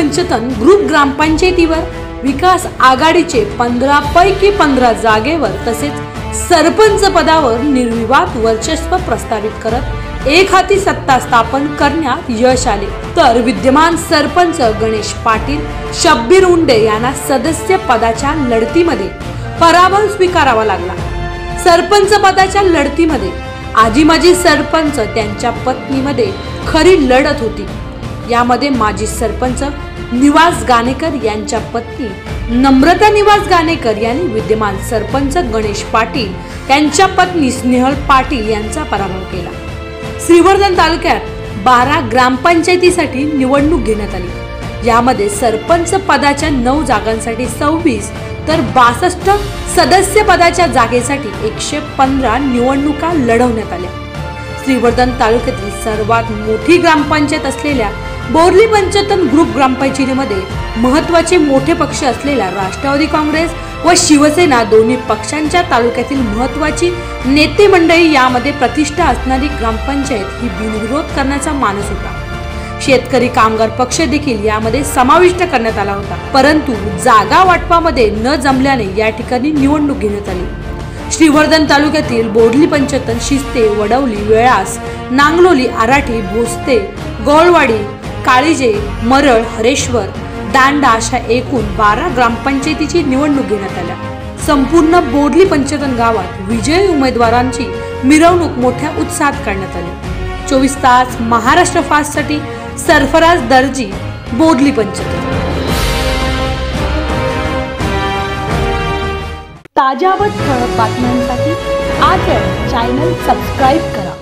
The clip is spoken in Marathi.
पंचतन ग्रुप ग्रामपंचायतीवर विकास आघाडीचे 15 पैकी 15 जागेवर तसेच सरपंच पदावर निर्विवाद वर्चस्व प्रस्थापित करत एक हाती सत्ता स्थापन करण्यात यश आले, तर विद्यमान सरपंच गणेश पाटील, शब्बीर उंडे यांना सदस्य पदाच्या लढतीमध्ये पराभव स्वीकारावा लागला। सरपंच पदाच्या लढतीमध्ये आजी माजी सरपंच त्यांच्या पत्नीमध्ये खरी लढत होती। यामध्ये माजी सरपंच निवास गाणेकर यांच्या पत्नी नम्रता निवास गाणेकर यांनी विद्यमान सरपंच गणेश पाटील यांच्या पत्नी स्नेहल पाटील यांचा पराभव केला। श्रीवर्धन तालुक्यात 12 ग्रामपंचायतीसाठी निवडणूक घेण्यात आली। यामध्ये सरपंच पदाच्या 9 जागांसाठी 26 तर 62 सदस्य पदाच्या जागेसाठी 115 निवडणुका लढवण्यात आल्या। श्रीवर्धन तालुक्यातील सर्वात मोठी ग्रामपंचायत असलेल्या बोर्ली पंचतन ग्रुप ग्रामपंचायतीमध्ये महत्त्वाचे मोठे पक्ष असलेल्या राष्ट्रवादी काँग्रेस व शिवसेना दोन्ही पक्षांच्या तालुक्यातील महत्त्वाची नेते मंडळी यामध्ये प्रतिष्ठा असणारी ग्रामपंचायत ही बिनविरोध करण्याचा मानस होता। शेतकरी कामगार पक्ष देखील यामध्ये समाविष्ट करण्यात आला होता, परंतु जागा वाटपामध्ये न जमल्याने या ठिकाणी निवडणूक घेण्यात आली। श्रीवर्धन तालुक्यातील बोर्ली पंचतन, शिस्ते, वडवली, वेळास, नांगलोली, आराठी, भोसते, गोळवाडी, काळीजे, मरळ, हरेश्वर, दांडा अशा एकूण 12 ग्रामपंचायतीची निवडणूक घेण्यात आल्या। संपूर्ण बोर्ली पंचतन गावात विजयी उमेदवारांची मिरवणूक मोठ्या उत्साहात काढण्यात आली। 24 तास महाराष्ट्र फास्ट साठी सरफराज दर्जी, बोर्ली पंचतन। ताज्या व ठळक बातम्यांसाठी आजच चॅनल सबस्क्राइब करा।